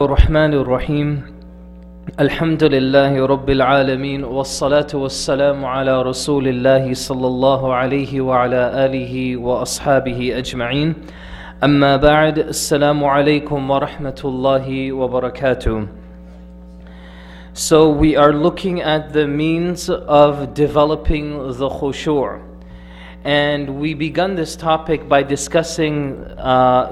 الرحمن الرحيم الحمد لله رب العالمين والصلاة والسلام على رسول الله صلى الله عليه وعلى آله وأصحابه أجمعين أما بعد السلام عليكم ورحمة الله وبركاته. So we are looking at the means of developing the khushu'. And we begun this topic by discussing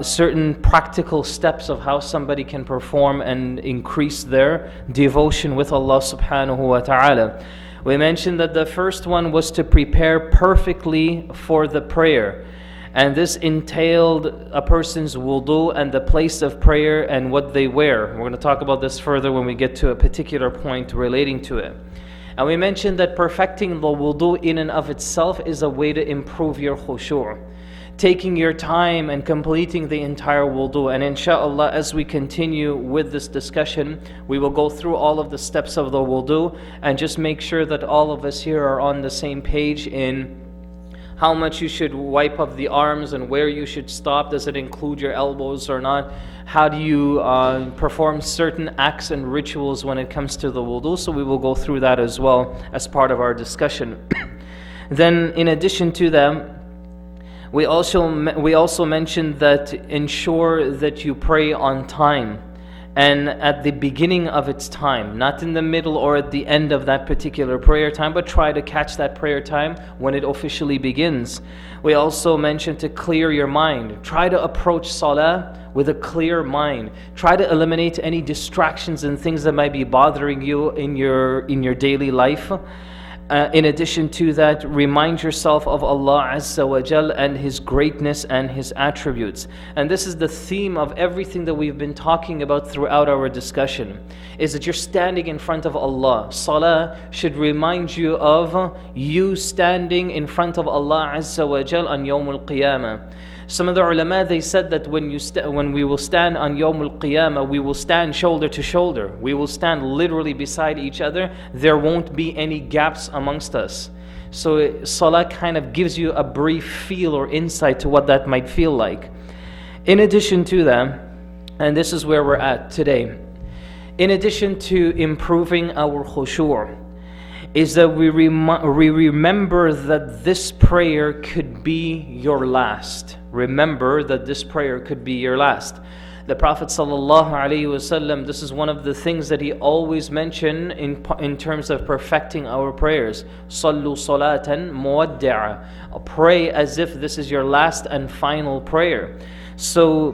certain practical steps of how somebody can perform and increase their devotion with Allah subhanahu wa ta'ala. We mentioned that the first one was to prepare perfectly for the prayer. And this entailed a person's wudu and the place of prayer and what they wear. We're going to talk about this further when we get to a particular point relating to it. And we mentioned that perfecting the wudu in and of itself is a way to improve your khushu'. Taking your time and completing the entire wudu. And inshallah, as we continue with this discussion, we will go through all of the steps of the wudu and just make sure that all of us here are on the same page in how much you should wipe up the arms and where you should stop. Does it include your elbows or not? How do you perform certain acts and rituals when it comes to the wudu? So we will go through that as well as part of our discussion. Then in addition to that, we also mentioned that ensure that you pray on time and at the beginning of its time, not in the middle or at the end of that particular prayer time, but try to catch that prayer time when it officially begins. We also mentioned to clear your mind. Try to approach salah with a clear mind. Try to eliminate any distractions and things that might be bothering you in your daily life. In addition to that, remind yourself of Allah Azza wa Jal and His greatness and His attributes. And this is the theme of everything that we've been talking about throughout our discussion, is that you're standing in front of Allah. Salah should remind you of you standing in front of Allah Azza wa Jal on Yawm al-Qiyamah. Some of the ulama, they said that when we will stand on Yawm al-Qiyamah, we will stand shoulder to shoulder. We will stand literally beside each other. There won't be any gaps amongst us. So salah kind of gives you a brief feel or insight to what that might feel like. In addition to that, and this is where we're at today, in addition to improving our khushu', is that we remember that this prayer could be your last. Remember that this prayer could be your last. The Prophet ﷺ, this is one of the things that he always mentioned in terms of perfecting our prayers. Sallu salatan muwaddi'a. Pray as if this is your last and final prayer. So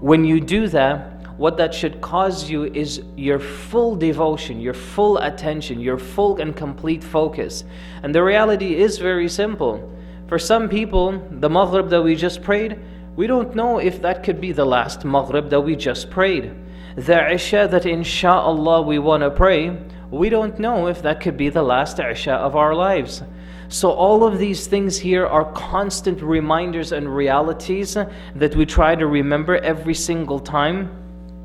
when you do that, what that should cause you is your full devotion, your full attention, your full and complete focus. And the reality is very simple. For some people, the Maghrib that we just prayed, we don't know if that could be the last Maghrib that we just prayed. The Isha that insha'Allah we want to pray, we don't know if that could be the last Isha of our lives. So all of these things here are constant reminders and realities that we try to remember every single time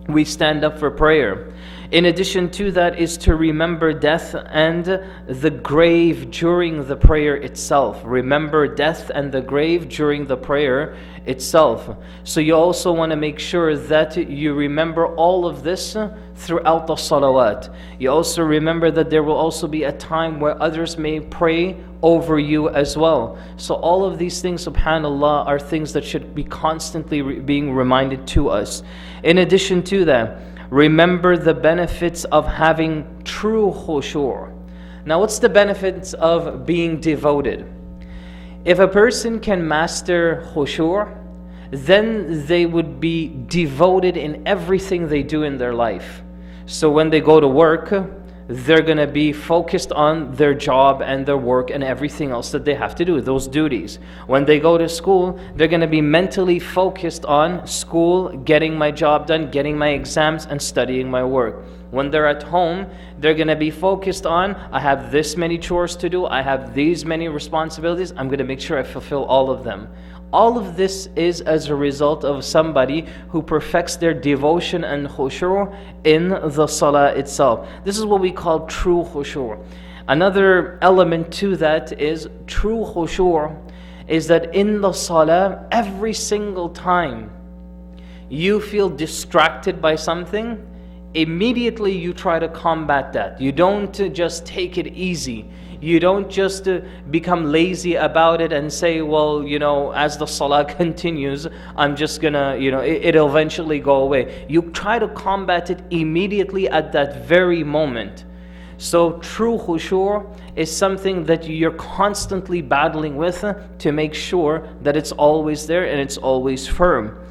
we stand up for prayer. In addition to that is to remember death and the grave during the prayer itself. Remember death and the grave during the prayer itself. So you also want to make sure that you remember all of this throughout the salawat. You also remember that there will also be a time where others may pray over you as well. So all of these things, subhanallah, are things that should be constantly being reminded to us. In addition to that, remember the benefits of having true khushu'. Now, what's the benefits of being devoted? If a person can master khushu', then they would be devoted in everything they do in their life. So when they go to work, they're going to be focused on their job and their work and everything else that they have to do, those duties. When they go to school, they're going to be mentally focused on school, getting my job done, getting my exams, and studying my work. When they're at home, they're going to be focused on, I have this many chores to do, I have these many responsibilities, I'm going to make sure I fulfill all of them. All of this is as a result of somebody who perfects their devotion and khushu' in the salah itself. This is what we call true khushu'. Another element to that is true khushu' is that in the salah, every single time you feel distracted by something, immediately you try to combat that. You don't just take it easy. You don't just become lazy about it and say, well, as the salah continues, I'm just gonna, it'll eventually go away. You try to combat it immediately at that very moment. So true khushu' is something that you're constantly battling with to make sure that it's always there and it's always firm.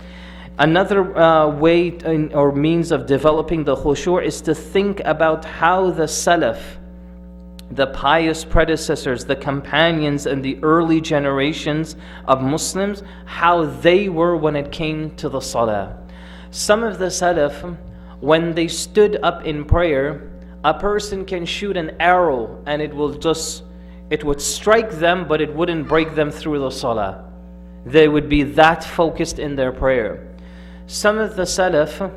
Another way or means of developing the khushu' is to think about how the salaf, the pious predecessors, the companions and the early generations of Muslims, how they were when it came to the salah. Some of the salaf, when they stood up in prayer, a person can shoot an arrow and it would strike them, but it wouldn't break them through the salah. They would be that focused in their prayer. Some of the salaf,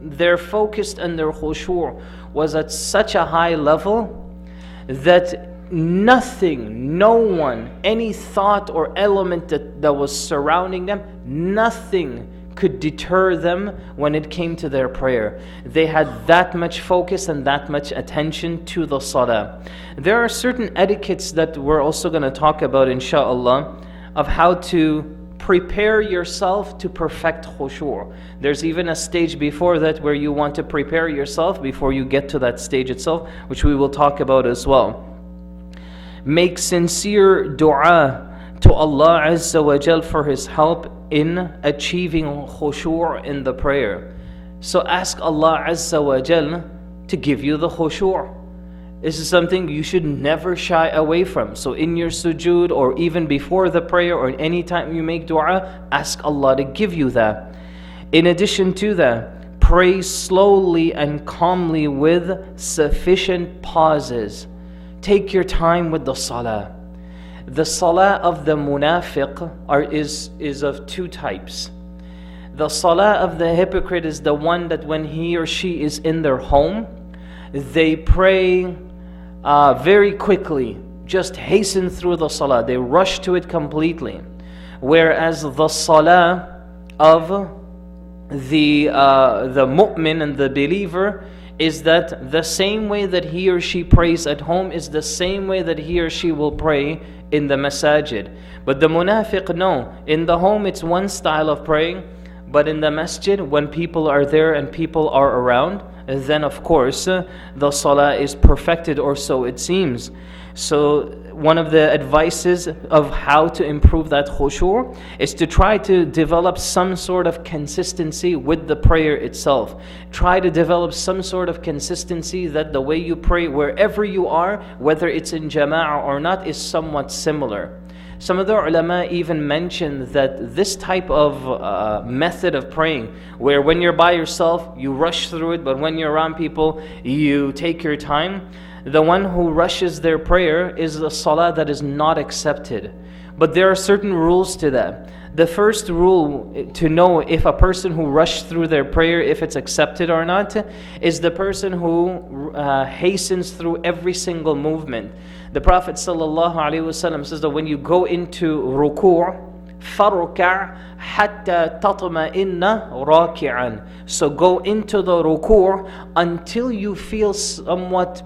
their focus and their khushu' was at such a high level that nothing, no one, any thought or element that was surrounding them, nothing could deter them when it came to their prayer. They had that much focus and that much attention to the salah. There are certain etiquettes that we're also going to talk about, inshallah, of how to prepare yourself to perfect khushu'. There's even a stage before that where you want to prepare yourself before you get to that stage itself, which we will talk about as well. Make sincere dua to Allah Azza wa Jal for His help in achieving khushu' in the prayer. So ask Allah Azza wa Jal to give you the khushu'. This is something you should never shy away from. So in your sujood or even before the prayer or any time you make dua, ask Allah to give you that. In addition to that, pray slowly and calmly with sufficient pauses. Take your time with the salah. The salah of the munafiq is of two types. The salah of the hypocrite is the one that when he or she is in their home, they pray very quickly, just hasten through the salah. They rush to it completely. Whereas the salah of the mu'min and the believer is that the same way that he or she prays at home is the same way that he or she will pray in the masajid. But the munafiq, no. In the home it's one style of praying, but in the masjid, when people are there and people are around, then of course the salah is perfected, or so it seems. So one of the advices of how to improve that khushu' is to try to develop some sort of consistency with the prayer itself. Try to develop some sort of consistency that the way you pray wherever you are, whether it's in jama'ah or not, is somewhat similar. Some of the ulama even mentioned that this type of method of praying, where when you're by yourself, you rush through it, but when you're around people, you take your time. The one who rushes their prayer is a salah that is not accepted. But there are certain rules to that. The first rule to know if a person who rushed through their prayer, if it's accepted or not, is the person who hastens through every single movement. The Prophet ﷺ says that when you go into ruku', فَرُكَعْ حَتَّى تَطْمَئِنَّ رَاكِعًا. So go into the ruku' until you feel somewhat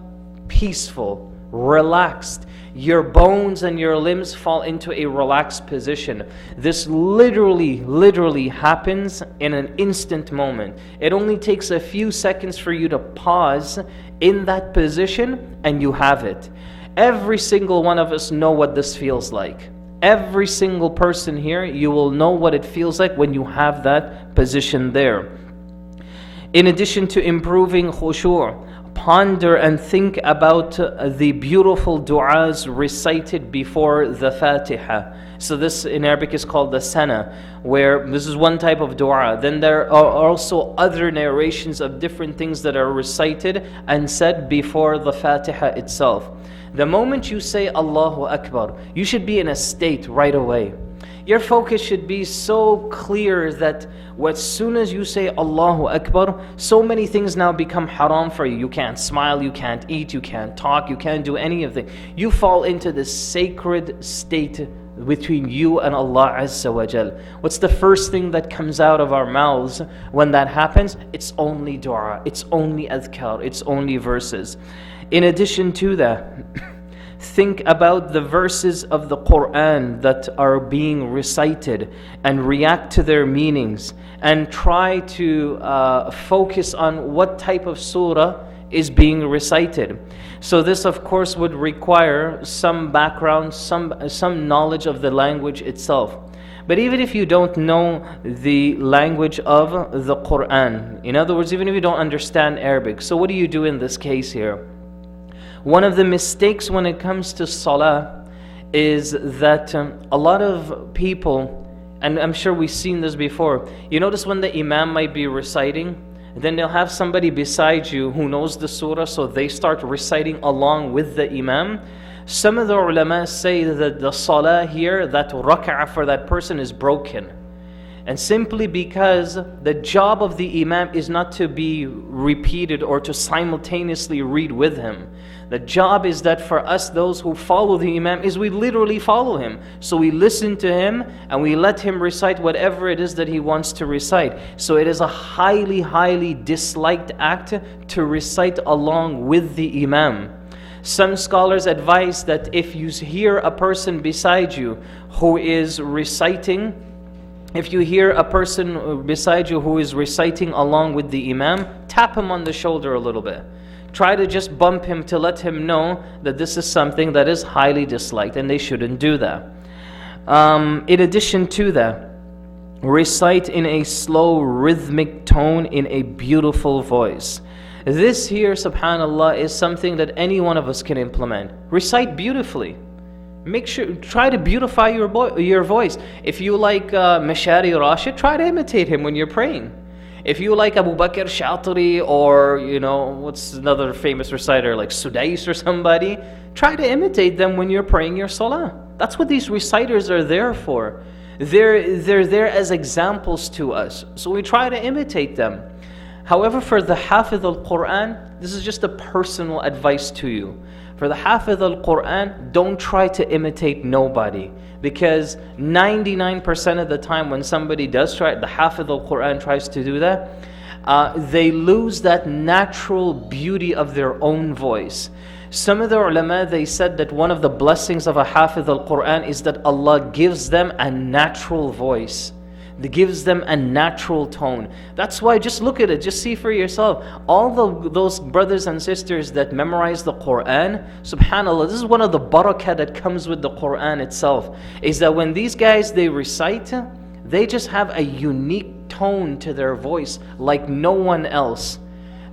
peaceful, relaxed. Your bones and your limbs fall into a relaxed position. This literally happens in an instant moment. It only takes a few seconds for you to pause in that position and you have it. Every single one of us know what this feels like. Every single person here, you will know what it feels like when you have that position there. In addition to improving khushu', ponder and think about the beautiful du'as recited before the Fatiha. So this in Arabic is called the Sana, where this is one type of du'a. Then there are also other narrations of different things that are recited and said before the Fatiha itself. The moment you say Allahu Akbar, you should be in a state right away. Your focus should be so clear that as soon as you say Allahu Akbar, so many things now become haram for you. You can't smile, you can't eat, you can't talk, you can't do any of them. You fall into this sacred state between you and Allah Azza wa Jal. What's the first thing that comes out of our mouths when that happens? It's only dua, it's only adhkar, it's only verses. In addition to that, think about the verses of the Quran that are being recited and react to their meanings, and try to focus on what type of surah is being recited. So this of course would require some background, some knowledge of the language itself. But even if you don't know the language of the Quran, in other words, even if you don't understand Arabic, so what do you do in this case here? One of the mistakes when it comes to salah is that a lot of people, and I'm sure we've seen this before, you notice when the imam might be reciting, then they'll have somebody beside you who knows the surah, so they start reciting along with the imam. Some of the ulama say that the salah here, that rak'ah for that person is broken. And simply because the job of the imam is not to be repeated or to simultaneously read with him. The job is that for us, those who follow the imam, is we literally follow him. So we listen to him and we let him recite whatever it is that he wants to recite. So it is a highly, highly disliked act to recite along with the imam. Some scholars advise that if you hear a person beside you who is reciting, if you hear a person beside you who is reciting along with the imam, tap him on the shoulder a little bit. Try to just bump him to let him know that this is something that is highly disliked and they shouldn't do that. In addition to that, recite in a slow rhythmic tone in a beautiful voice. This here, subhanAllah, is something that any one of us can implement. Recite beautifully. Make sure, try to beautify your voice. If you like Mashari Rashid, try to imitate him when you're praying. If you like Abu Bakr Shatri, or what's another famous reciter like Sudais or somebody, try to imitate them when you're praying your salah. That's what these reciters are there for. They're there as examples to us. So we try to imitate them. However, for the Hafiz al-Quran, this is just a personal advice to you. For the Hafiz al-Quran, don't try to imitate nobody. Because 99% of the time when somebody does try, the Hafiz al-Quran tries to do that, they lose that natural beauty of their own voice. Some of the ulama, they said that one of the blessings of a Hafiz al-Quran is that Allah gives them a natural voice. It gives them a natural tone. That's why, just look at it, just see for yourself. All those brothers and sisters that memorize the Quran, subhanAllah, this is one of the barakah that comes with the Quran itself, is that when these guys, they recite, they just have a unique tone to their voice like no one else.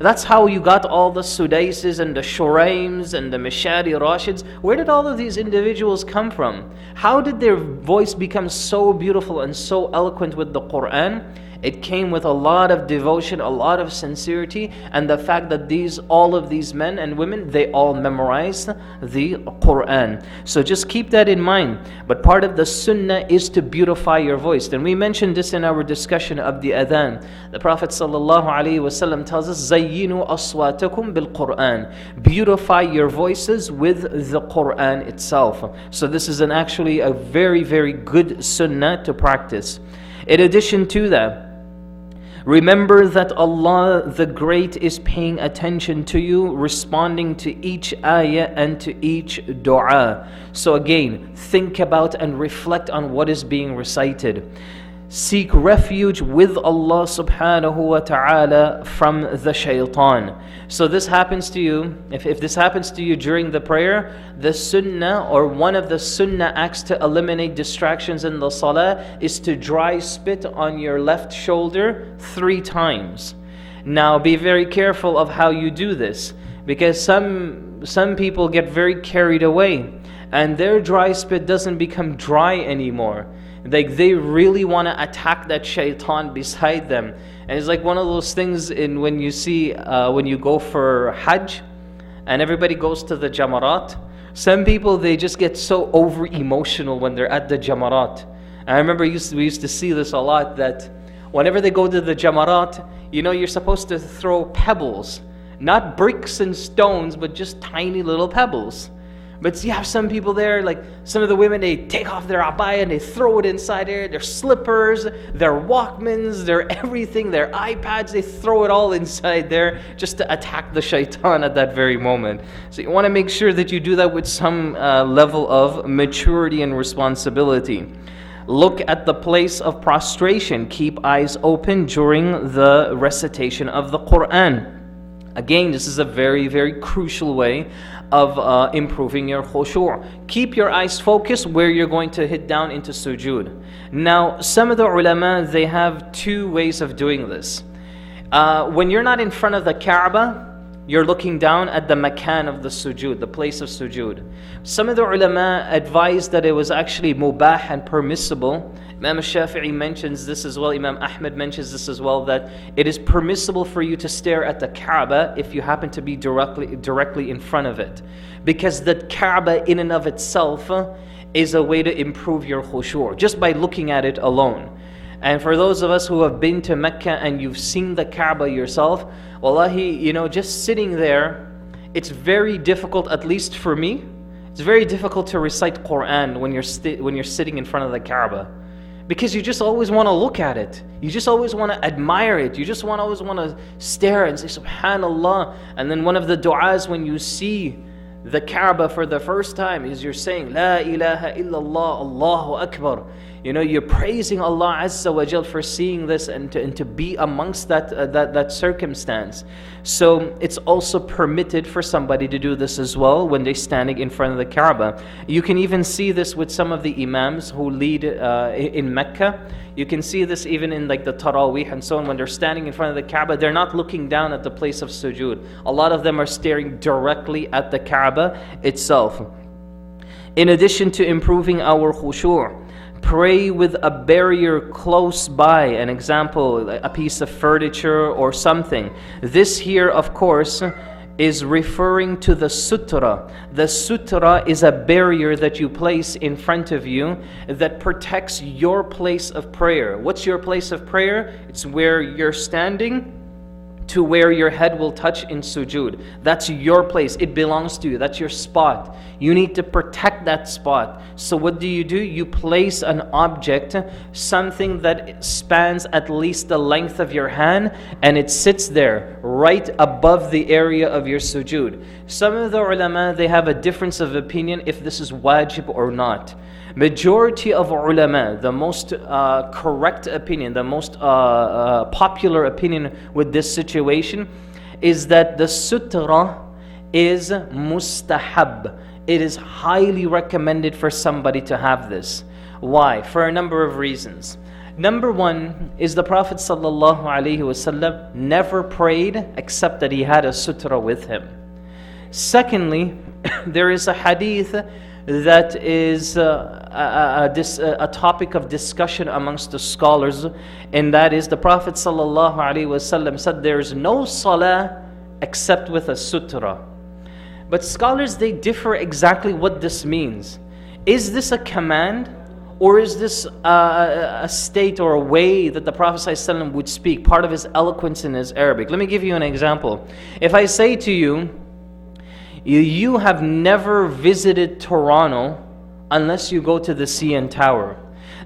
That's how you got all the Sudaises and the Shuraims and the Mashari Rashids. Where did all of these individuals come from? How did their voice become so beautiful and so eloquent with the Quran? It came with a lot of devotion, a lot of sincerity, and the fact that all of these men and women, they all memorized the Quran. So just keep that in mind. But part of the sunnah is to beautify your voice. And we mentioned this in our discussion of the adhan. The Prophet ﷺ tells us, Zayyinu aswatakum bil Quran. Beautify your voices with the Quran itself. So this is actually a very, very good sunnah to practice. In addition to that, remember that Allah the Great is paying attention to you, responding to each ayah and to each dua. So again, think about and reflect on what is being recited. Seek refuge with Allah subhanahu wa ta'ala from the shaitan. So this happens to you, if this happens to you during the prayer, the sunnah or one of the sunnah acts to eliminate distractions in the salah is to dry spit on your left shoulder 3 times. Now be very careful of how you do this, because some people get very carried away and their dry spit doesn't become dry anymore. Like they really want to attack that shaitan beside them. And it's like one of those things when you see, when you go for Hajj and everybody goes to the Jamarat. Some people, they just get so over emotional when they're at the Jamarat. And I remember we used to see this a lot, that whenever they go to the Jamarat, you're supposed to throw pebbles. Not bricks and stones, but just tiny little pebbles. But you have some people there, like some of the women, they take off their abaya and they throw it inside there, their slippers, their Walkmans, their everything, their iPads, they throw it all inside there just to attack the shaitan at that very moment. So you want to make sure that you do that with some level of maturity and responsibility. Look at the place of prostration. Keep eyes open during the recitation of the Quran. Again, this is a very, very crucial way of improving your khushu'. Keep your eyes focused where you're going to hit down into sujood. Now, some of the ulama, they have two ways of doing this. When you're not in front of the Kaaba, you're looking down at the makan of the sujood, the place of sujood. Some of the ulama advised that it was actually mubah and permissible. Imam Shafi'i mentions this as well, Imam Ahmed mentions this as well, that it is permissible for you to stare at the Kaaba if you happen to be directly in front of it. Because the Kaaba in and of itself is a way to improve your khushu', just by looking at it alone. And for those of us who have been to Mecca and you've seen the Kaaba yourself, wallahi, just sitting there, it's very difficult, at least for me, it's very difficult to recite Quran when you're sitting in front of the Kaaba. Because you just always want to look at it. You just always want to admire it. You just always want to stare and say, Subhanallah. And then one of the du'as when you see the Kaaba for the first time is you're saying, La ilaha illallah, Allahu Akbar. You're praising Allah Azza wa Jal for seeing this and to be amongst that circumstance. So it's also permitted for somebody to do this as well when they're standing in front of the Kaaba. You can even see this with some of the imams who lead in Mecca. You can see this even in like the Taraweeh and so on. When they're standing in front of the Kaaba, they're not looking down at the place of sujood. A lot of them are staring directly at the Kaaba itself. In addition to improving our khushu', pray with a barrier close by, an example, a piece of furniture or something. This here, of course, is referring to the sutra. The sutra is a barrier that you place in front of you that protects your place of prayer. What's your place of prayer? It's where you're standing to where your head will touch in sujood. That's your place. It belongs to you. That's your spot. You need to protect that spot. So what do? You place an object, something that spans at least the length of your hand, and it sits there right above the area of your sujood. Some of the ulama, they have a difference of opinion if this is wajib or not. Majority of ulama, the most correct opinion, the most popular opinion with this situation is that the sutra is mustahab. It is highly recommended for somebody to have this. Why? For a number of reasons. Number one is the Prophet ﷺ never prayed except that he had a sutra with him. Secondly, there is a hadith that is a topic of discussion amongst the scholars, and that is the Prophet ﷺ said there is no salah except with a sutra. But scholars, they differ exactly what this means. Is this a command, or is this a state or a way that the Prophet ﷺ would speak, part of his eloquence in his Arabic? Let me give you an example. If I say to you, you have never visited Toronto unless you go to the CN Tower.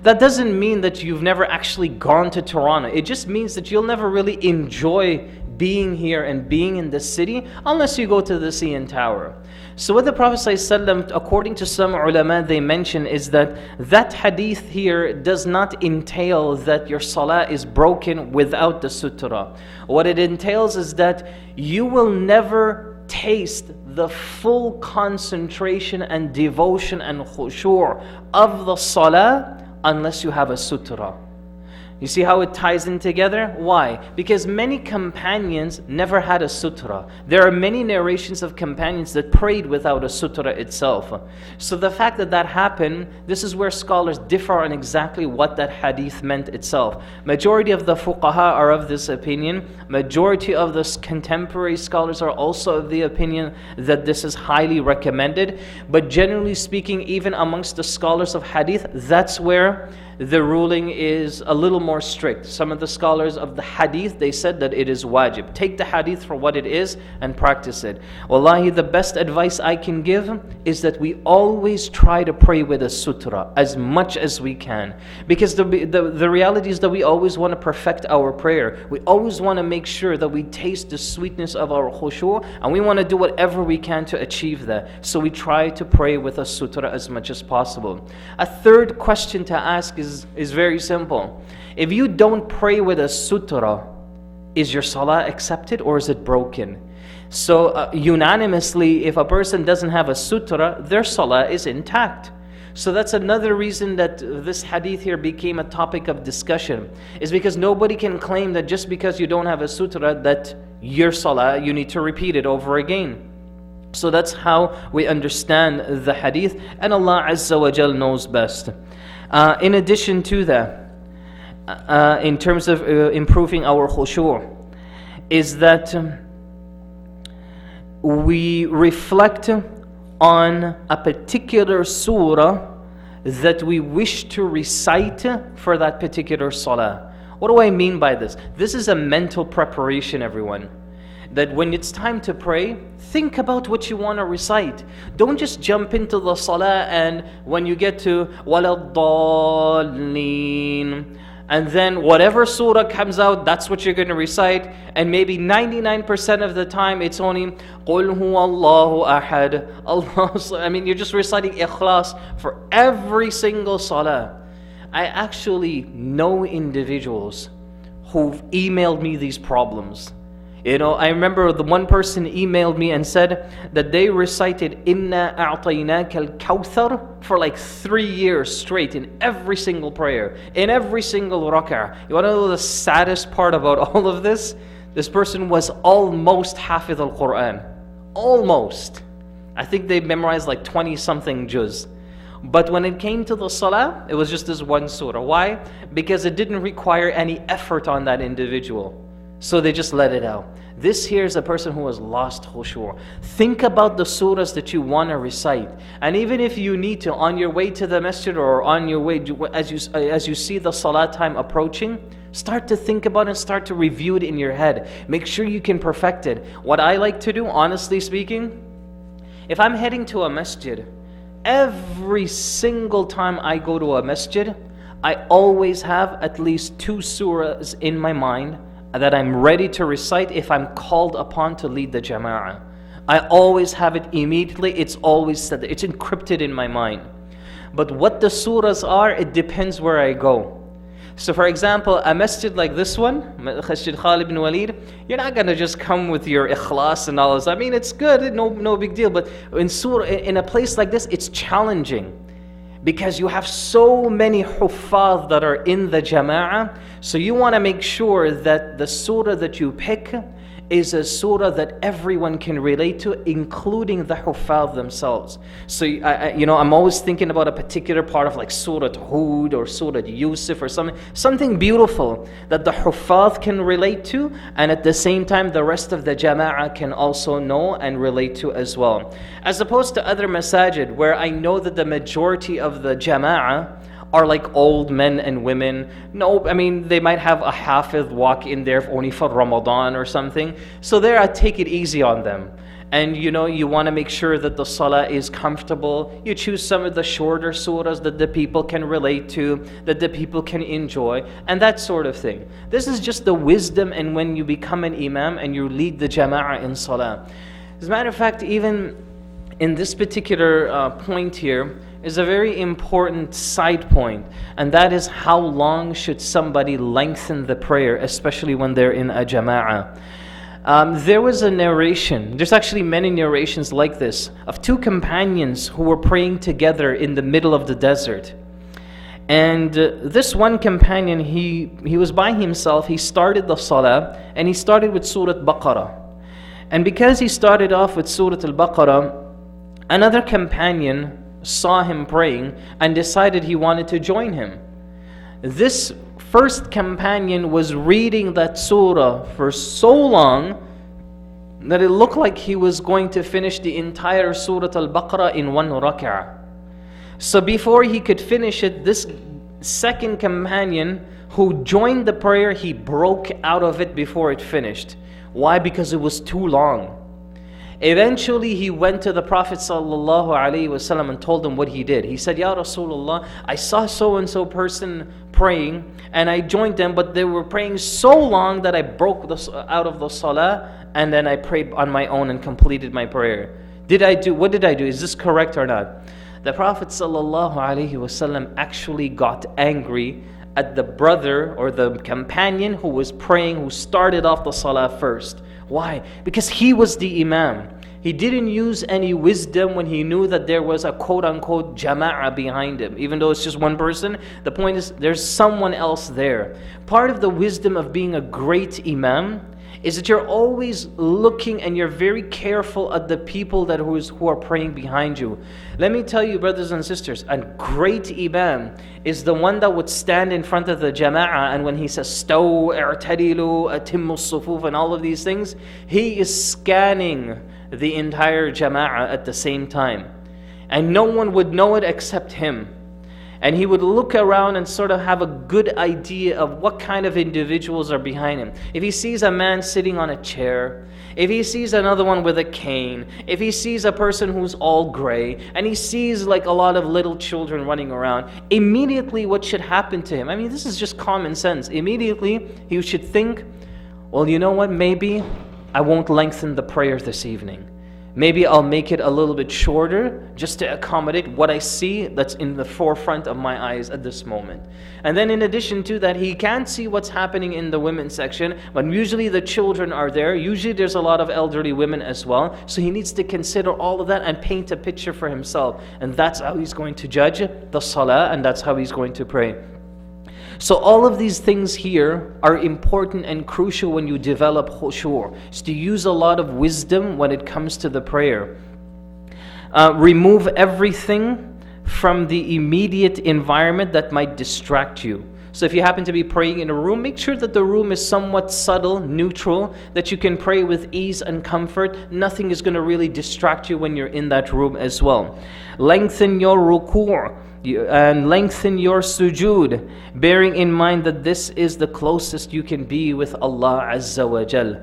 That doesn't mean that you've never actually gone to Toronto. It just means that you'll never really enjoy being here and being in the city unless you go to the CN Tower. So what the Prophet ﷺ, according to some ulama, they mention is that hadith here does not entail that your salah is broken without the sutra. What it entails is that you will never taste the full concentration and devotion and khushu' of the salah unless you have a sutra. You see how it ties in together? Why? Because many companions never had a sutra. There are many narrations of companions that prayed without a sutra itself. So the fact that that happened, this is where scholars differ on exactly what that hadith meant itself. Majority of the fuqaha are of this opinion. Majority of the contemporary scholars are also of the opinion that this is highly recommended. But generally speaking, even amongst the scholars of hadith, that's where the ruling is a little more strict. Some of the scholars of the hadith, they said that it is wajib. Take the hadith for what it is and practice it. Wallahi, the best advice I can give is that we always try to pray with a sutra as much as we can. Because the reality is that we always want to perfect our prayer. We always want to make sure that we taste the sweetness of our khushu', and we want to do whatever we can to achieve that. So we try to pray with a sutra as much as possible. A third question to ask is very simple. If you don't pray with a sutra, is your salah accepted or is it broken? So unanimously, if a person doesn't have a sutra, their salah is intact. So that's another reason that this hadith here became a topic of discussion, is because nobody can claim that just because you don't have a sutra that your salah, you need to repeat it over again. So that's how we understand the hadith, and Allah Azza wa Jal knows best. In addition to that, in terms of improving our khushu', is that we reflect on a particular surah that we wish to recite for that particular salah. What do I mean by this? This is a mental preparation, everyone. That when it's time to pray, think about what you want to recite. Don't just jump into the salah and when you get to وَلَا-الضَّالِّينَ, and then whatever surah comes out, that's what you're going to recite. And maybe 99% of the time, it's only قُلْ هُوَ اللَّهُ أَحَدٌ. Allah. I mean, you're just reciting ikhlas for every single salah. I actually know individuals who've emailed me these problems. You know, I remember the one person emailed me and said that they recited Inna a'tainaka al-kawthar for like 3 years straight in every single prayer, in every single rak'ah. You want to know the saddest part about all of this? This person was almost hafidh al-Quran. Almost. I think they memorized like 20 something juz. But when it came to the salah, it was just this one surah. Why? Because it didn't require any effort on that individual. So they just let it out. This here is a person who has lost khushu'. Think about the surahs that you want to recite. And even if you need to, on your way to the masjid or on your way, as you see the salah time approaching, start to think about it and start to review it in your head. Make sure you can perfect it. What I like to do, honestly speaking, if I'm heading to a masjid, every single time I go to a masjid, I always have at least 2 surahs in my mind that I'm ready to recite if I'm called upon to lead the jama'ah. I always have it immediately. It's always said, it's encrypted in my mind. But what the surahs are, it depends where I go. So for example, a masjid like this one, Masjid Khalid bin Walid, you're not going to just come with your ikhlas and all this. I mean, it's good, no big deal. But in a place like this, it's challenging. Because you have so many huffaz that are in the jama'ah, so you want to make sure that the surah that you pick is a surah that everyone can relate to, including the huffaz themselves. So I'm always thinking about a particular part of like Surah Hud or Surah Yusuf or something beautiful that the huffaz can relate to, and at the same time the rest of the jama'ah can also know and relate to as well. As opposed to other masajid where I know that the majority of the jama'ah are like old men and women. No, I mean, they might have a hafidh walk in there only for Ramadan or something. So there, I take it easy on them. And you want to make sure that the salah is comfortable. You choose some of the shorter surahs that the people can relate to, that the people can enjoy, and that sort of thing. This is just the wisdom, and when you become an imam and you lead the jama'ah in salah. As a matter of fact, even in this particular point here, is a very important side point, and that is how long should somebody lengthen the prayer, especially when they're in a jama'ah. There was a narration, there's actually many narrations like this, of 2 companions who were praying together in the middle of the desert. And this one companion, he was by himself. He started the salah, and he started with Surah Baqarah. And because he started off with Surah Al-Baqarah, another companion saw him praying and decided he wanted to join him. This first companion was reading that surah for so long that it looked like he was going to finish the entire Surah Al-Baqarah in 1 rak'ah. So before he could finish it, this second companion who joined the prayer, he broke out of it before it finished. Why? Because it was too long. Eventually he went to the Prophet ﷺ and told him what he did. He said, Ya Rasulullah, I saw so and so person praying and I joined them, but they were praying so long that I broke out of the salah, and then I prayed on my own and completed my prayer. What did I do? Is this correct or not? The Prophet ﷺ actually got angry at the brother or the companion who was praying, who started off the salah first. Why? Because he was the imam. He didn't use any wisdom when he knew that there was a quote-unquote jama'ah behind him. Even though it's just one person, the point is there's someone else there. Part of the wisdom of being a great imam is that you're always looking and you're very careful at the people who are praying behind you. Let me tell you, brothers and sisters, a great imam is the one that would stand in front of the jama'ah, and when he says staw, i'tadilu, atimmu sufuf, and all of these things, he is scanning the entire jama'ah at the same time. And no one would know it except him. And he would look around and sort of have a good idea of what kind of individuals are behind him. If he sees a man sitting on a chair, if he sees another one with a cane, if he sees a person who's all gray, and he sees like a lot of little children running around, immediately what should happen to him? I mean, this is just common sense. Immediately he should think, well, you know what, maybe I won't lengthen the prayer this evening. Maybe I'll make it a little bit shorter just to accommodate what I see that's in the forefront of my eyes at this moment. And then in addition to that, he can't see what's happening in the women's section, but usually the children are there. Usually there's a lot of elderly women as well. So he needs to consider all of that and paint a picture for himself. And that's how he's going to judge the salah, and that's how he's going to pray. So all of these things here are important and crucial when you develop khushu'. Is to use a lot of wisdom when it comes to the prayer. Remove everything from the immediate environment that might distract you. So if you happen to be praying in a room, make sure that the room is somewhat subtle, neutral, that you can pray with ease and comfort. Nothing is going to really distract you when you're in that room as well. Lengthen your ruku' and lengthen your sujood, bearing in mind that this is the closest you can be with Allah Azza wa Jal.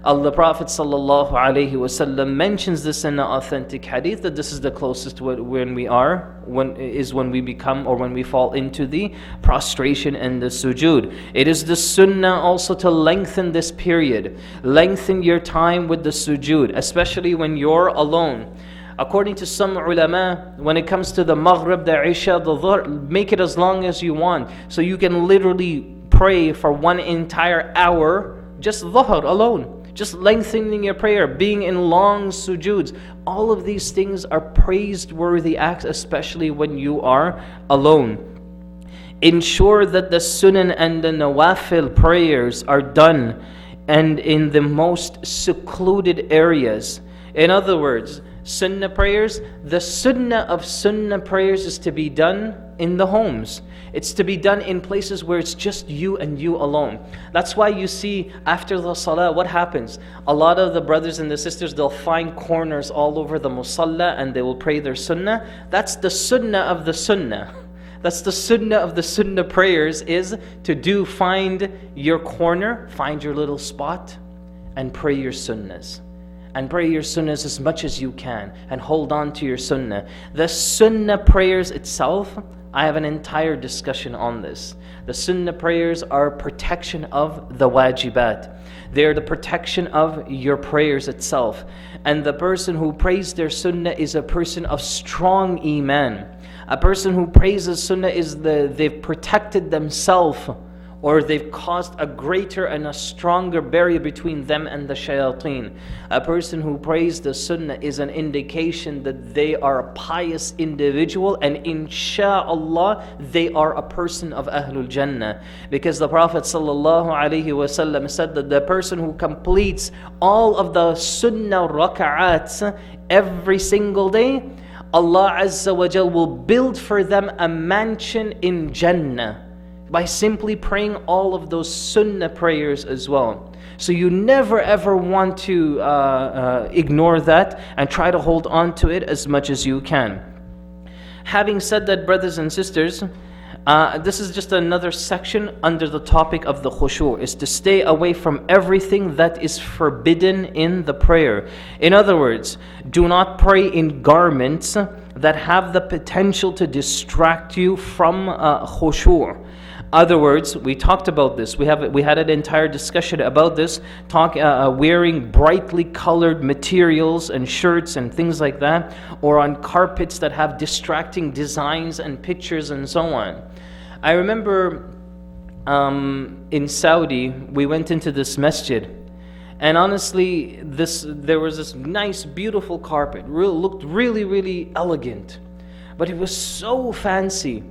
The Prophet ﷺ mentions this in an authentic hadith, that this is the closest when we become, or when we fall into the prostration and the sujood. It is the sunnah also to lengthen this period. Lengthen your time with the sujood, especially when you're alone. According to some ulama, when it comes to the Maghrib, the Isha, the Dhuhr, make it as long as you want. So you can literally pray for one entire hour, just Dhuhr alone. Just lengthening your prayer, being in long sujoods. All of these things are praiseworthy acts, especially when you are alone. Ensure that the sunan and the nawafil prayers are done and in the most secluded areas. In other words, sunnah prayers, the sunnah of sunnah prayers is to be done in the homes. It's to be done in places where it's just you and you alone. That's why you see after the salah, what happens? A lot of the brothers and the sisters, they'll find corners all over the musalla and they will pray their sunnah. That's the sunnah of the sunnah. That's the sunnah of the sunnah prayers, is to find your corner, find your little spot, and pray your sunnahs. And pray your sunnahs as much as you can, and hold on to your sunnah. The sunnah prayers itself, I have an entire discussion on this. The sunnah prayers are protection of the wajibat. They are the protection of your prayers itself. And the person who prays their sunnah is a person of strong iman. A person who prays the sunnah they've protected themselves, or they've caused a greater and a stronger barrier between them and the shayateen. A person who prays the sunnah is an indication that they are a pious individual, and insha'Allah they are a person of Ahlul Jannah. Because the Prophet ﷺ said that the person who completes all of the sunnah raka'ats every single day, Allah Azza wa Jal will build for them a mansion in Jannah, by simply praying all of those sunnah prayers as well. So you never ever want to ignore that, and try to hold on to it as much as you can. Having said that, brothers and sisters, This is just another section under the topic of the khushu', is to stay away from everything that is forbidden in the prayer. In other words, do not pray in garments that have the potential to distract you from khushu'. Other words, we talked about this. We had an entire discussion about this. Wearing brightly colored materials and shirts and things like that, or on carpets that have distracting designs and pictures and so on. I remember in Saudi, we went into this masjid, and honestly, there was this nice, beautiful carpet. Looked really, really elegant, but it was so fancy.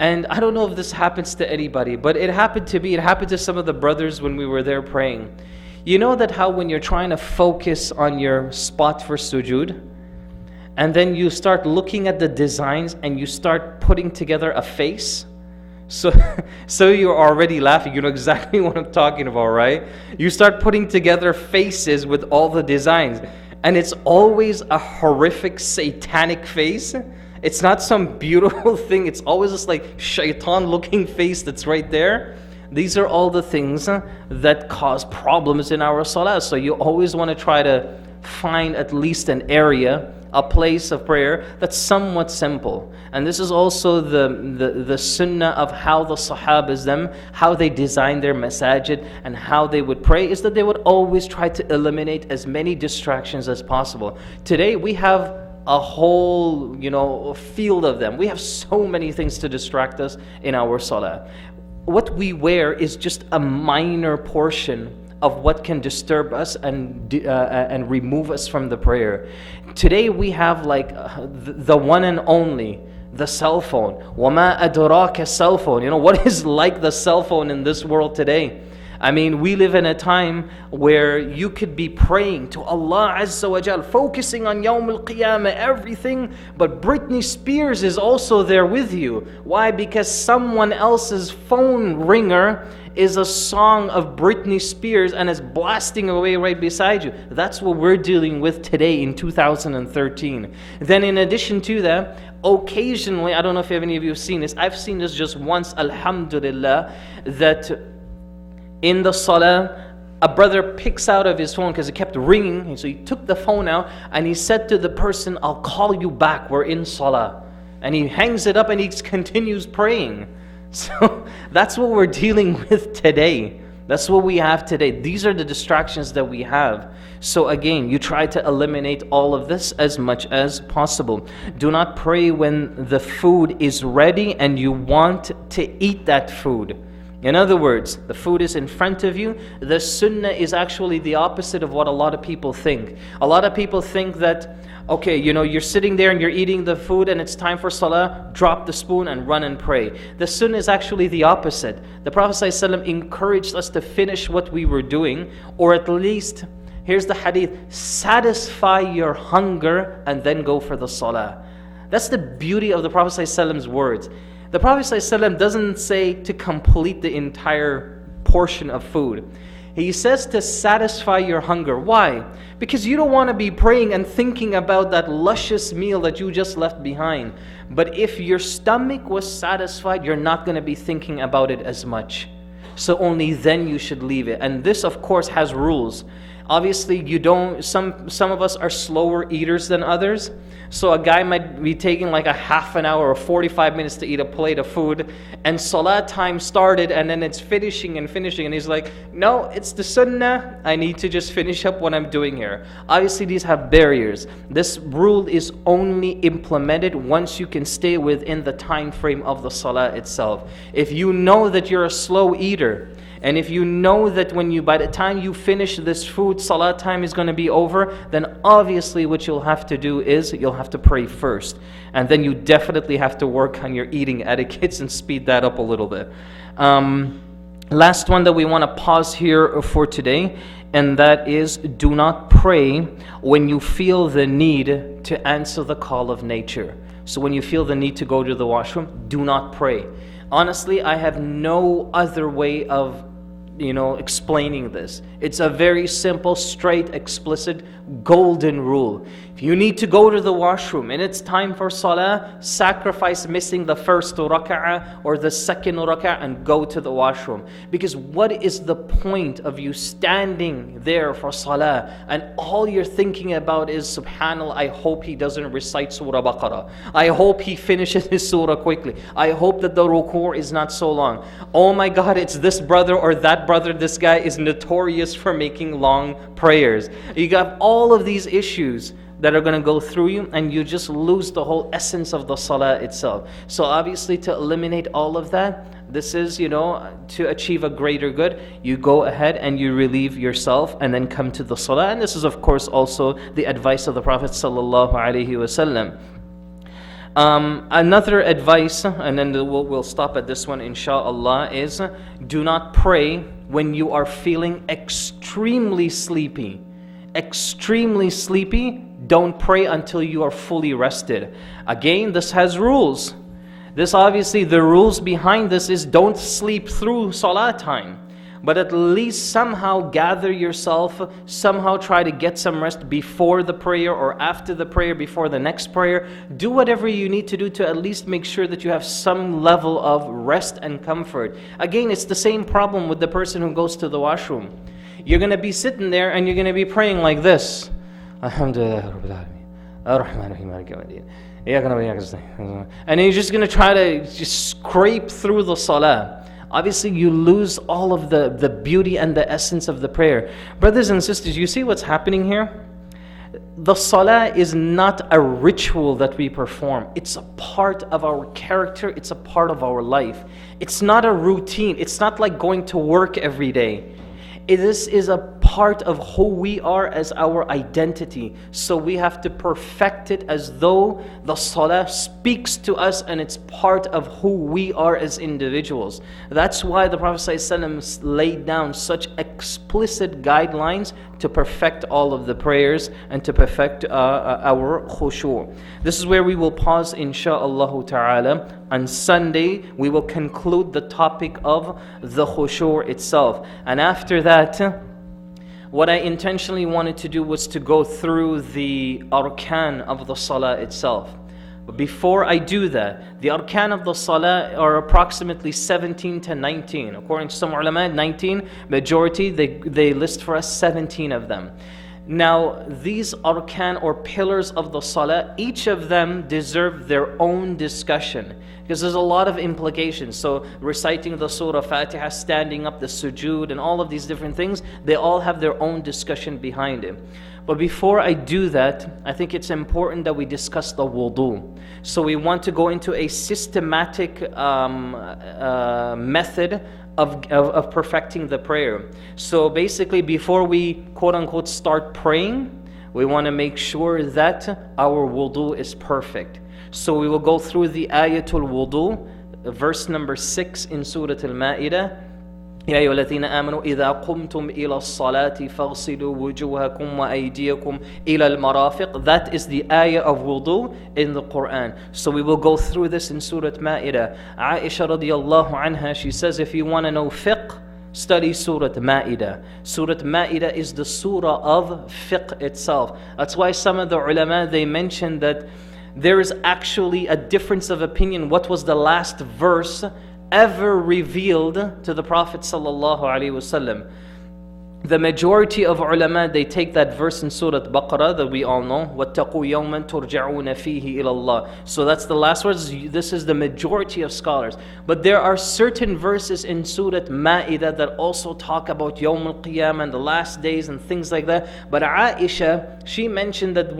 And I don't know if this happens to anybody, but it happened to me. It happened to some of the brothers when we were there praying. You know that how when you're trying to focus on your spot for sujood, and then you start looking at the designs and you start putting together a face? So you're already laughing. You know exactly what I'm talking about, right? You start putting together faces with all the designs. And it's always a horrific satanic face. It's not some beautiful thing. It's always this like shaitan looking face that's right there. These are all the things that cause problems in our salah. So you always want to try to find at least an area, a place of prayer that's somewhat simple. And this is also the sunnah of how the sahabas, how they designed their masajid and how they would pray, is that they would always try to eliminate as many distractions as possible. Today we have a whole, field of them. We have so many things to distract us in our salah. What we wear is just a minor portion of what can disturb us and remove us from the prayer. Today we have the one and only, the cell phone. وَمَا أَدْرَاكَ cell phone. What is like the cell phone in this world today? I mean, we live in a time where you could be praying to Allah Azza wa Jal, focusing on Yawm al-Qiyamah, everything, but Britney Spears is also there with you. Why? Because someone else's phone ringer is a song of Britney Spears and is blasting away right beside you. That's what we're dealing with today in 2013. Then in addition to that, occasionally, I don't know if any of you have seen this, I've seen this just once, alhamdulillah, that in the salah, a brother picks out of his phone because it kept ringing. So he took the phone out and he said to the person, "I'll call you back, we're in salah." And he hangs it up and he continues praying. So that's what we're dealing with today. That's what we have today. These are the distractions that we have. So again, you try to eliminate all of this as much as possible. Do not pray when the food is ready and you want to eat that food. In other words, the food is in front of you. The sunnah is actually the opposite of what a lot of people think. A lot of people think that, okay, you're sitting there and you're eating the food and it's time for salah, drop the spoon and run and pray. The sunnah is actually the opposite. The Prophet ﷺ encouraged us to finish what we were doing, or at least, here's the hadith, satisfy your hunger and then go for the salah. That's the beauty of the Prophet ﷺ's words. The Prophet ﷺ doesn't say to complete the entire portion of food. He says to satisfy your hunger. Why? Because you don't want to be praying and thinking about that luscious meal that you just left behind. But if your stomach was satisfied, you're not going to be thinking about it as much. So only then you should leave it. And this, of course, has rules. Obviously, some of us are slower eaters than others. So a guy might be taking like a half an hour or 45 minutes to eat a plate of food, and salah time started and then it's finishing, and he's like, no, it's the sunnah, I need to just finish up what I'm doing here. Obviously these have barriers. This rule is only implemented once you can stay within the time frame of the salah itself. If you know that you're a slow eater, and if you know that by the time you finish this food, salah time is going to be over, then obviously what you'll have to do is you'll have to pray first. And then you definitely have to work on your eating etiquettes and speed that up a little bit. Last one that we want to pause here for today, and that is, do not pray when you feel the need to answer the call of nature. So when you feel the need to go to the washroom, do not pray. Honestly, I have no other way of explaining this. It's a very simple, straight, explicit, golden rule. If you need to go to the washroom and it's time for salah, sacrifice missing the first rak'ah or the second rak'ah and go to the washroom. Because what is the point of you standing there for salah and all you're thinking about is, subhanallah, I hope he doesn't recite Surah Baqarah. I hope he finishes his surah quickly. I hope that the ruku' is not so long. Oh my God, it's this brother or that brother. This guy is notorious for making long prayers. You got all of these issues that are going to go through you, and you just lose the whole essence of the salah itself. So obviously, to eliminate all of that, this is, to achieve a greater good, you go ahead and you relieve yourself and then come to the salah. And this is of course also the advice of the Prophet sallallahu alaihi wasallam. Another advice, and then we'll stop at this one inshallah, is do not pray when you are feeling extremely sleepy. Extremely sleepy, don't pray until you are fully rested. Again, this has rules. This obviously, the rules behind this is don't sleep through salah time. But at least somehow gather yourself, somehow try to get some rest before the prayer or after the prayer, before the next prayer. Do whatever you need to do to at least make sure that you have some level of rest and comfort. Again, it's the same problem with the person who goes to the washroom. You're going to be sitting there and you're going to be praying like this. Alhamdulillah Rabbil Alameen. Ar-Rahman Ar-Rahim Maliki Yawmiddin. And you're just going to try to just scrape through the salah. Obviously, you lose all of the beauty and the essence of the prayer. Brothers and sisters, you see what's happening here? The salah is not a ritual that we perform. It's a part of our character. It's a part of our life. It's not a routine. It's not like going to work every day. This is a part of who we are as our identity. So we have to perfect it as though the salah speaks to us and it's part of who we are as individuals. That's why the Prophet ﷺ laid down such explicit guidelines to perfect all of the prayers and to perfect our khushu'. This is where we will pause insha'Allah ta'ala. On Sunday, we will conclude the topic of the khushu' itself. And after that, what I intentionally wanted to do was to go through the arkan of the salah itself. But before I do that, the arkan of the salah are approximately 17 to 19. According to some ulama, 19, majority, they list for us 17 of them. Now, these arkan or pillars of the salah, each of them deserve their own discussion. Because there's a lot of implications. So reciting the surah Fatiha, standing up, the sujood, and all of these different things, they all have their own discussion behind it. But before I do that, I think it's important that we discuss the wudu. So we want to go into a systematic method of perfecting the prayer. So basically, before we quote-unquote start praying, we want to make sure that our wudu is perfect. So we will go through the ayatul wudu, verse number 6 in Surah Al-Ma'idah. يا أيها الذين آمنوا إذا قمتم إلى الصلاة فاغسلوا وجوهكم وأيديكم إلى المرافق. That is the ayah of wudu in the Quran. So we will go through this in Surah Ma'idah. Aisha radiallahu anha, she says, if you want to know fiqh, study Surah Ma'idah. Surah Ma'idah is the surah of fiqh itself. That's why some of the ulama, they mention that there is actually a difference of opinion. What was the last verse ever revealed to the Prophet sallallahu alaihi wasallam? The majority of ulama, they take that verse in Surah Baqarah that we all know, وَاتَّقُوا يَوْمًا تُرْجَعُونَ فِيهِ إِلَى اللَّهِ. So that's the last words. This is the majority of scholars. But there are certain verses in Surah Ma'idah that also talk about Yawm al-Qiyamah and the last days and things like that. But Aisha, she mentioned that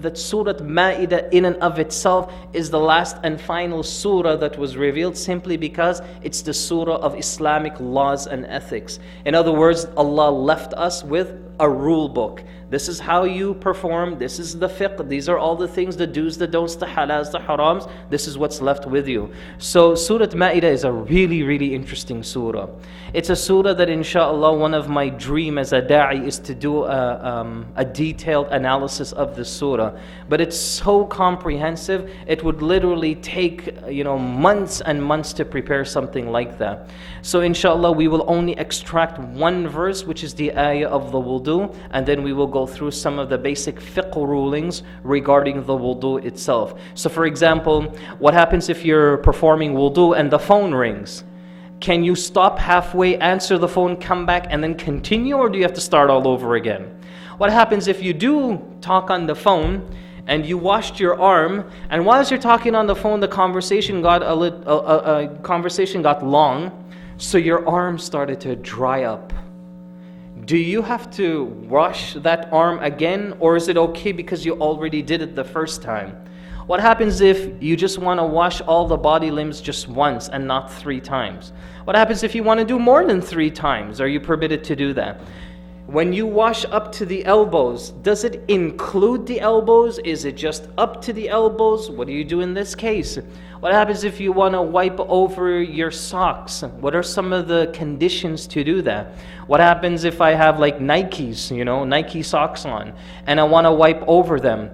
that Surah Ma'idah in and of itself is the last and final surah that was revealed, simply because it's the surah of Islamic laws and ethics. In other words, Allah left us with a rule book. This is how you perform. This is the fiqh. These are all the things, the do's, the don'ts, the halals, the harams. This is what's left with you. So Surah Ma'idah is a really, really interesting surah. It's a surah that inshallah one of my dream as a da'i is to do a detailed analysis of the surah. But it's so comprehensive, it would literally take months and months to prepare something like that. So inshallah we will only extract one verse, which is the ayah of the wudu, and then we will go through some of the basic fiqh rulings regarding the wudu itself. So for example, what happens if you're performing wudu and the phone rings? Can you stop halfway, answer the phone, come back and then continue, or do you have to start all over again? What happens if you do talk on the phone and you washed your arm, and whilst you're talking on the phone, the conversation got long, so your arm started to dry up? Do you have to wash that arm again, or is it okay because you already did it the first time? What happens if you just want to wash all the body limbs just once and not 3 times? What happens if you want to do more than 3 times? Are you permitted to do that? When you wash up to the elbows, does it include the elbows? Is it just up to the elbows? What do you do in this case? What happens if you want to wipe over your socks? What are some of the conditions to do that? What happens if I have like Nikes, Nike socks on, and I want to wipe over them?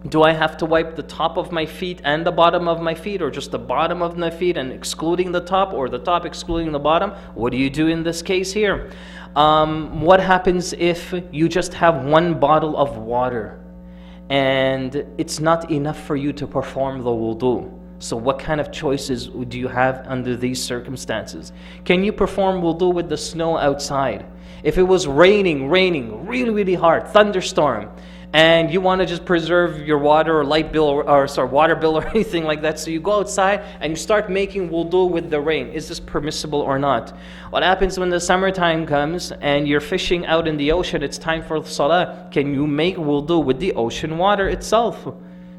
Do I have to wipe the top of my feet and the bottom of my feet, or just the bottom of my feet and excluding the top, or the top excluding the bottom? What do you do in this case here? What happens if you just have one bottle of water and it's not enough for you to perform the wudu? So what kind of choices do you have under these circumstances? Can you perform wudu with the snow outside? If it was raining really, really hard, thunderstorm, and you want to just preserve your water or light bill or water bill or anything like that, so you go outside and you start making wudu with the rain. Is this permissible or not? What happens when the summertime comes and you're fishing out in the ocean? It's time for salah. Can you make wudu with the ocean water itself?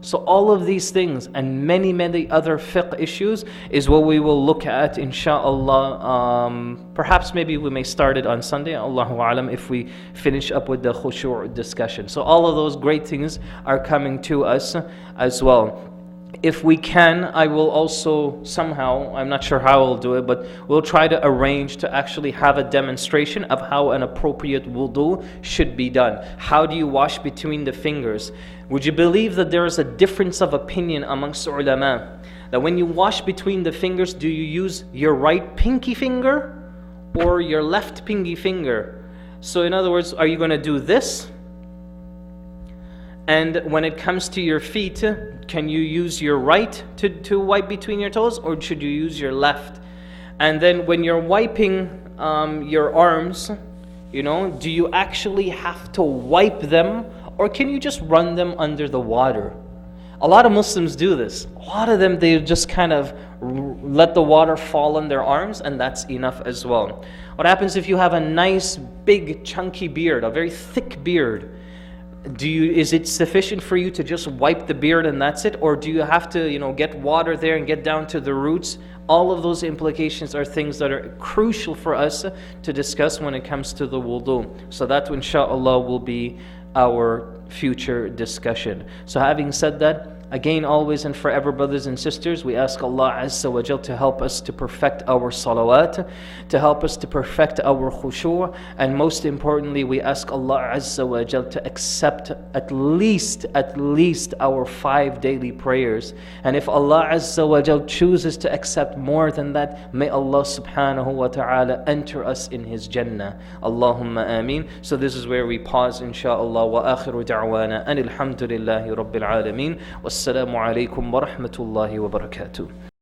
So all of these things and many, many other fiqh issues is what we will look at, inshallah. Perhaps maybe we may start it on Sunday, Allahu Alam, if we finish up with the khushu' discussion. So all of those great things are coming to us as well. If we can, I will also somehow, I'm not sure how I'll do it, but we'll try to arrange to actually have a demonstration of how an appropriate wudu should be done. How do you wash between the fingers? Would you believe that there is a difference of opinion amongst ulama? That when you wash between the fingers, do you use your right pinky finger or your left pinky finger? So in other words, are you going to do this? And when it comes to your feet, can you use your right to wipe between your toes, or should you use your left? And then when you're wiping your arms, do you actually have to wipe them, or can you just run them under the water? A lot of Muslims do this. A lot of them, they just kind of let the water fall on their arms, and that's enough as well. What happens if you have a nice, big, chunky beard, a very thick beard? Is it sufficient for you to just wipe the beard and that's it? Or do you have to, get water there and get down to the roots? All of those implications are things that are crucial for us to discuss when it comes to the wudu. So that, inshaAllah, will be our future discussion. So having said that, again, always and forever, brothers and sisters, we ask Allah Azza wa Jal to help us to perfect our salawat, to help us to perfect our khushu', and most importantly, we ask Allah Azza wa Jal to accept at least our 5 daily prayers. And if Allah Azza wa Jal chooses to accept more than that, may Allah subhanahu wa ta'ala enter us in His Jannah. Allahumma ameen. So this is where we pause, inshaAllah. Wa akhiru da'wana anil hamdulillahi rabbil alameen. Wassalamu alaikum wa rahmatullahi wa barakatuh.